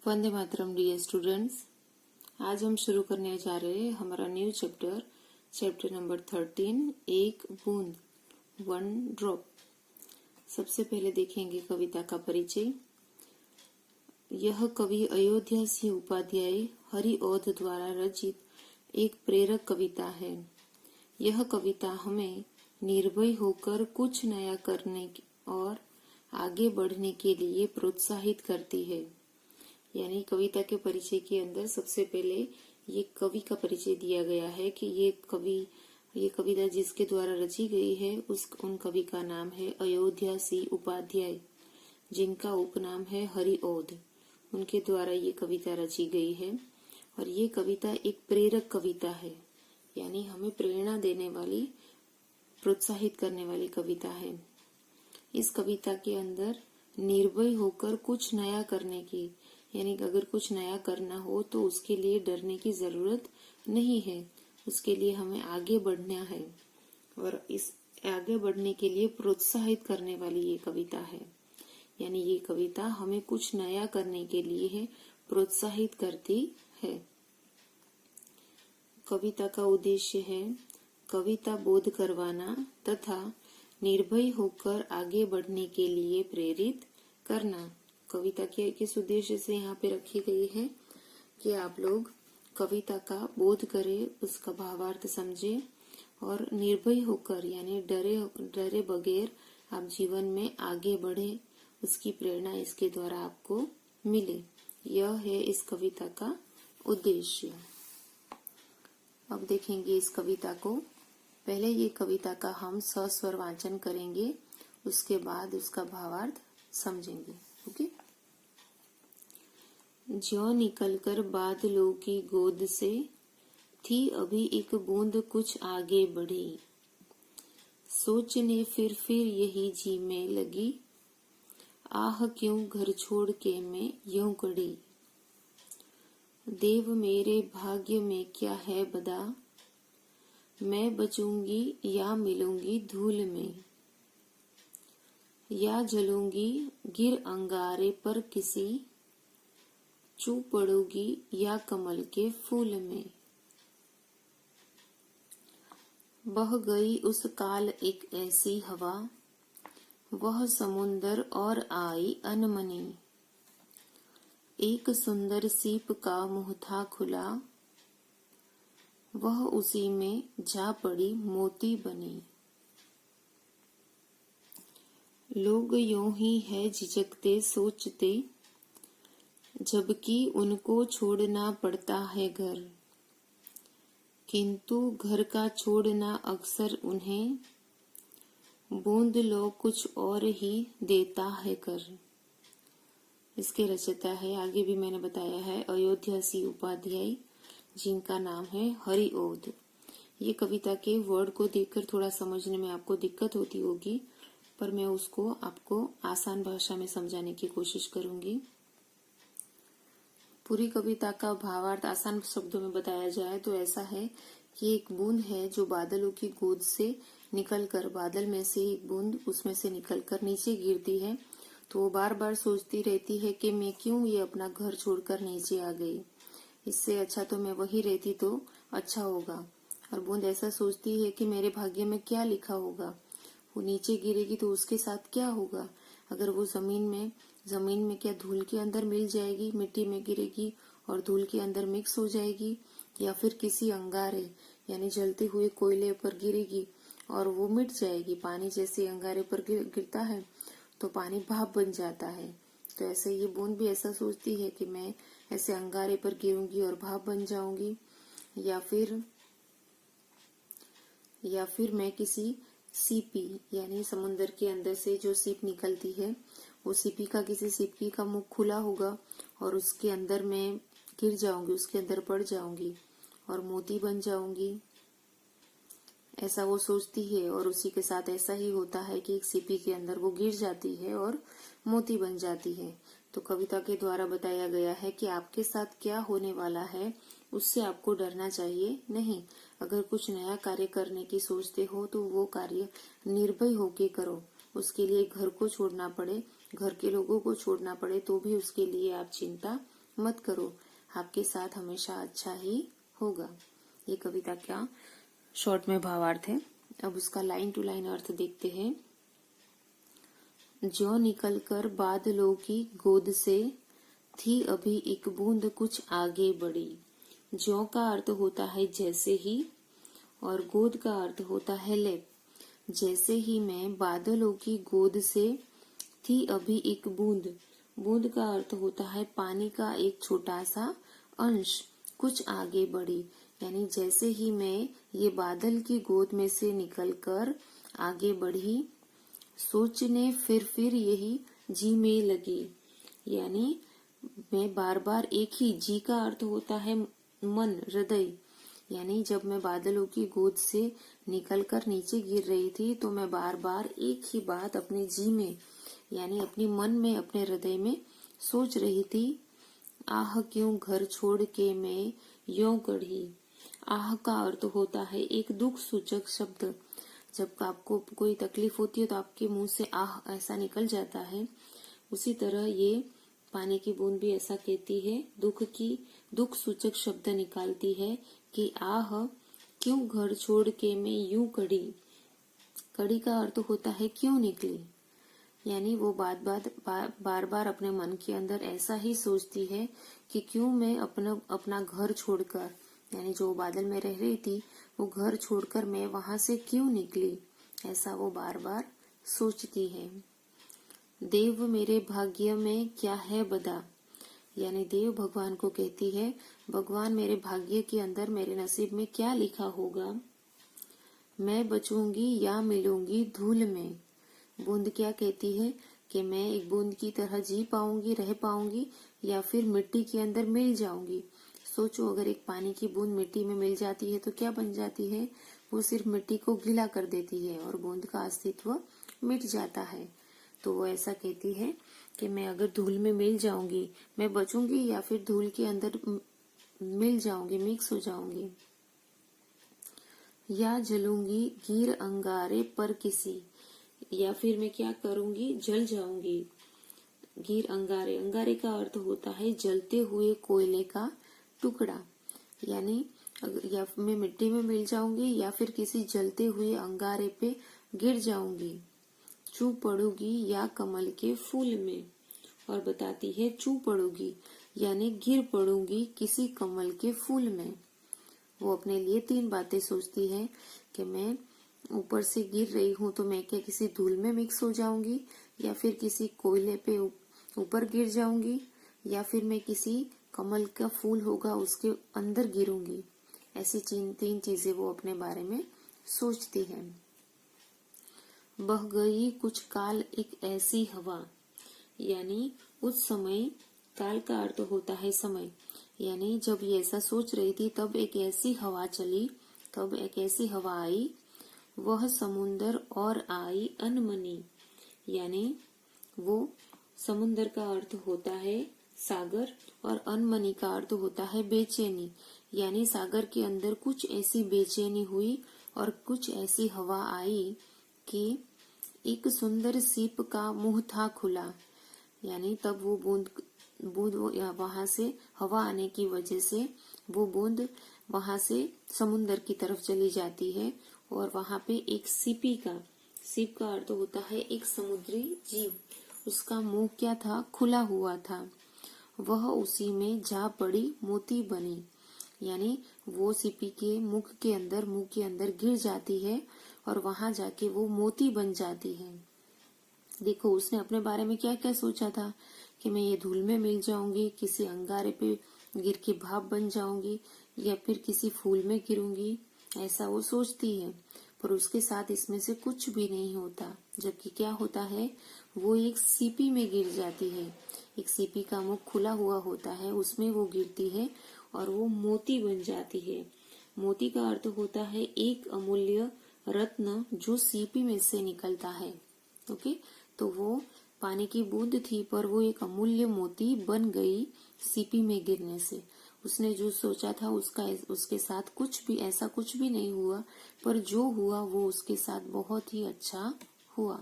Vande Mataram dear students. आज हम शुरू करने जा रहे हैं हमारा न्यू चैप्टर नंबर 13, एक बूंद, वन ड्रॉप। सबसे पहले देखेंगे कविता का परिचय। यह कवि अयोध्या सिंह उपाध्याय हरिऔध द्वारा रचित एक प्रेरक कविता है। यह कविता हमें निर्भय होकर कुछ नया करने और आगे बढ़ने के लिए प्रोत्साहित करती है। यानी कविता के परिचय के अंदर सबसे पहले ये कवि का परिचय दिया गया है कि ये कविता जिसके द्वारा रची गई है उन कवि का नाम है अयोध्या सिंह उपाध्याय, जिनका उपनाम है हरिऔध। उनके द्वारा ये कविता रची गई है और ये कविता एक प्रेरक कविता है, यानी हमें प्रेरणा देने वाली, प्रोत्साहित करने वाली कविता है। इस कविता के अंदर निर्भय होकर कुछ नया करने की, यानी अगर कुछ नया करना हो तो उसके लिए डरने की जरूरत नहीं है, उसके लिए हमें आगे बढ़ना है और इस आगे बढ़ने के लिए प्रोत्साहित करने वाली ये कविता है। यानी ये कविता हमें कुछ नया करने के लिए है, प्रोत्साहित करती है। कविता का उद्देश्य है कविता बोध करवाना तथा निर्भय होकर आगे बढ़ने के लिए प्रेरित करना। कविता के किस उद्देश्य से यहाँ पे रखी गई है कि आप लोग कविता का बोध करें, उसका भावार्थ समझें और निर्भय होकर, यानी डरे बगैर आप जीवन में आगे बढ़े, उसकी प्रेरणा इसके द्वारा आपको मिले। यह है इस कविता का उद्देश्य। अब देखेंगे इस कविता को। पहले ये कविता का हम सस्वर वाचन करेंगे, उसके बाद उसका भावार्थ समझेंगे। ओके। ज्यों निकलकर बादलों की गोद से थी अभी एक बूंद कुछ आगे बढ़ी, सोचने फिर यही जी में लगी, आह क्यों घर छोड़ के मैं यूं कड़ी। देव मेरे भाग्य में क्या है बदा, मैं बचूंगी या मिलूंगी धूल में, या जलूंगी गिर अंगारे पर किसी, चू पड़ूंगी या कमल के फूल में। बह गई उस काल एक ऐसी हवा, वह समुंदर और आई अनमनी, एक सुंदर सीप का मुंह था खुला, वह उसी में जा पड़ी मोती बनी। लोग यूं ही है झिझकते सोचते, जबकि उनको छोड़ना पड़ता है घर, किंतु घर का छोड़ना अक्सर उन्हें बूंद लो कुछ और ही देता है कर। इसके रचयिता है, आगे भी मैंने बताया है, अयोध्या सिंह उपाध्याय, जिनका नाम है हरिऔध। ये कविता के वर्ड को देखकर थोड़ा समझने में आपको दिक्कत होती होगी, पर मैं उसको आपको आसान भाषा में समझाने की कोशिश करूंगी। पूरी कविता का भावार्थ आसान शब्दों में बताया जाए तो ऐसा है कि एक बूंद है जो बादलों की गोद से निकलकर, बादल में से एक बूंद उसमें से निकलकर नीचे गिरती है, तो वो बार बार सोचती रहती है कि मैं क्यों ये अपना घर छोड़कर नीचे आ गई, इससे अच्छा तो मैं वही रहती तो अच्छा होगा। और बूंद ऐसा सोचती है कि मेरे भाग्य में क्या लिखा होगा, वो नीचे गिरेगी तो उसके साथ क्या होगा, अगर वो जमीन में क्या धूल के अंदर मिल जाएगी, मिट्टी में गिरेगी और धूल के अंदर मिक्स हो जाएगी, या फिर किसी अंगारे यानी जलते हुए कोयले पर गिरेगी और वो मिट जाएगी। पानी जैसे अंगारे पर गिरता है तो पानी भाप बन जाता है, तो ऐसे ये बूंद भी ऐसा सोचती है कि मैं ऐसे अंगारे पर गिरूंगी और भाप बन जाऊंगी, या फिर मैं किसी सीपी, यानी समुन्द्र के अंदर से जो सीप निकलती है, वो किसी सीपी का मुख खुला होगा और उसके अंदर मैं गिर जाऊंगी, उसके अंदर पड़ जाऊंगी और मोती बन जाऊंगी। ऐसा वो सोचती है और उसी के साथ ऐसा ही होता है कि एक सीपी के अंदर वो गिर जाती है और मोती बन जाती है। तो कविता के द्वारा बताया गया है कि आपके साथ क्या होने वाला है उससे आपको डरना चाहिए नहीं। अगर कुछ नया कार्य करने की सोचते हो तो वो कार्य निर्भय होके करो। उसके लिए घर को छोड़ना पड़े, घर के लोगों को छोड़ना पड़े तो भी उसके लिए आप चिंता मत करो, आपके साथ हमेशा अच्छा ही होगा। ये कविता का शॉर्ट में भावार्थ है। अब उसका लाइन टू लाइन अर्थ देखते हैं। ज्यों निकलकर बादलों की गोद से, थी अभी एक बूंद कुछ आगे बढ़ी। ज्यों का अर्थ होता है जैसे ही, और गोद का अर्थ होता है लेप। जैसे ही मैं बादलों की गोद से, थी अभी एक बूंद। बूंद का अर्थ होता है पानी का एक छोटा सा अंश, कुछ आगे बढ़ी। यानी जैसे ही मैं ये बादल की गोद में से निकलकर आगे बढ़ी, सोचने फिर यही जी में लगी। यानी मैं बार बार एक ही, जी का अर्थ होता है मन, हृदय। यानी जब मैं बादलों की गोद से निकलकर नीचे गिर रही थी तो मैं बार बार एक ही बात अपने जी में, यानी अपनी मन में, अपने हृदय में सोच रही थी। आह क्यों घर छोड़ के मैं यों गढ़ी। आह का अर्थ होता है एक दुख सूचक शब्द। जब आपको कोई तकलीफ होती है तो आपके मुंह से आह ऐसा निकल जाता है। उसी तरह ये पानी की बूंद भी ऐसा कहती है, दुख सूचक शब्द निकालती है कि आह क्यों घर छोड़ के मैं यूं कड़ी। कड़ी का अर्थ होता है क्यों निकली। यानी वो बार बार अपने मन के अंदर ऐसा ही सोचती है कि क्यों मैं अपना घर छोड़कर, यानी जो बादल में रह रही थी वो घर छोड़कर मैं वहां से क्यों निकली, ऐसा वो बार बार सोचती है। देव मेरे भाग्य में क्या है बदा। यानी देव भगवान को कहती है, भगवान मेरे भाग्य के अंदर, मेरे नसीब में क्या लिखा होगा। मैं बचूंगी या मिलूंगी धूल में। बूंद क्या कहती है कि मैं एक बूंद की तरह जी पाऊंगी, रह पाऊंगी, या फिर मिट्टी के अंदर मिल जाऊंगी। सोचो, अगर एक पानी की बूंद मिट्टी में मिल जाती है तो क्या बन जाती है, वो सिर्फ मिट्टी को गीला कर देती है और बूंद का अस्तित्व मिट जाता है। तो वो ऐसा कहती है कि मैं अगर धूल में मिल जाऊंगी, मैं बचूंगी या फिर धूल के अंदर मिल जाऊंगी, मिक्स हो जाऊंगी। या जलूंगी गिर अंगारे पर किसी, या फिर मैं क्या करूंगी, जल जाऊंगी। गिर अंगारे, अंगारे का अर्थ होता है जलते हुए कोयले का टुकड़ा। यानी या मैं मिट्टी में मिल जाऊंगी या फिर किसी जलते हुए अंगारे पे गिर जाऊंगी। चू पड़ूगी या कमल के फूल में, और बताती है चू पड़ूगी यानी गिर पड़ूंगी किसी कमल के फूल में। वो अपने लिए 3 बातें सोचती है कि मैं ऊपर से गिर रही हूँ तो मैं क्या किसी धूल में मिक्स हो जाऊंगी, या फिर किसी कोयले पे ऊपर गिर जाऊंगी, या फिर मैं किसी कमल का फूल होगा उसके अंदर गिरूंगी। ऐसी 3 चीजें वो अपने बारे में सोचती है। बह गई कुछ काल एक ऐसी हवा। यानी उस समय, काल का अर्थ होता है समय, यानी जब ये ऐसा सोच रही थी तब एक ऐसी हवा चली, तब एक ऐसी हवा आई। वह समुंदर और आई अनमनी। यानी वो समुंदर का अर्थ होता है सागर और अनमनी का अर्थ होता है बेचैनी। यानी सागर के अंदर कुछ ऐसी बेचैनी हुई और कुछ ऐसी हवा आई कि एक सुंदर सीप का मुंह था खुला। यानी तब वो बूंद वहां से हवा आने की वजह से वो बूंद वहां से समुंदर की तरफ चली जाती है, और वहां पे एक सीप का अर्थ होता है एक समुद्री जीव, उसका मुंह क्या था, खुला हुआ था। वह उसी में जा पड़ी मोती बनी। यानी वो सीपी के मुंह के अंदर गिर जाती है और वहां जाके वो मोती बन जाती है। देखो, उसने अपने बारे में क्या क्या सोचा था कि मैं ये धूल में मिल जाऊंगी, किसी अंगारे पे गिर के भाप बन जाऊंगी, या फिर किसी फूल में गिरूंगी, ऐसा वो सोचती है। पर उसके साथ इसमें से कुछ भी नहीं होता। जबकि क्या होता है, वो एक सीपी में गिर जाती है। एक सीपी का मुख खुला हुआ होता है, उसमें वो गिरती है और वो मोती बन जाती है। मोती का अर्थ होता है एक अमूल्य रत्न जो सीपी में से निकलता है। ओके, तो वो पानी की बूंद थी पर वो एक अमूल्य मोती बन गई सीपी में गिरने से। उसने जो सोचा था उसके साथ ऐसा कुछ भी नहीं हुआ, पर जो हुआ वो उसके साथ बहुत ही अच्छा हुआ।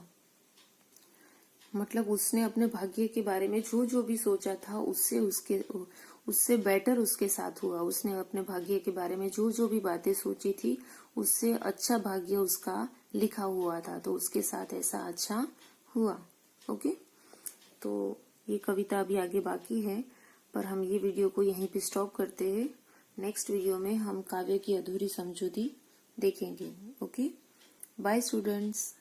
मतलब उसने अपने भाग्य के बारे में जो जो भी सोचा था उससे बेटर उसके साथ हुआ। उसने अपने भाग्य के बारे में जो जो भी बातें सोची थी उससे अच्छा भाग्य उसका लिखा हुआ था, तो उसके साथ ऐसा अच्छा हुआ। ओके, तो ये कविता अभी आगे बाकी है, पर हम ये वीडियो को यहीं पे स्टॉप करते हैं। नेक्स्ट वीडियो में हम काव्य की अधूरी समझौती देखेंगे। Okay, bye students.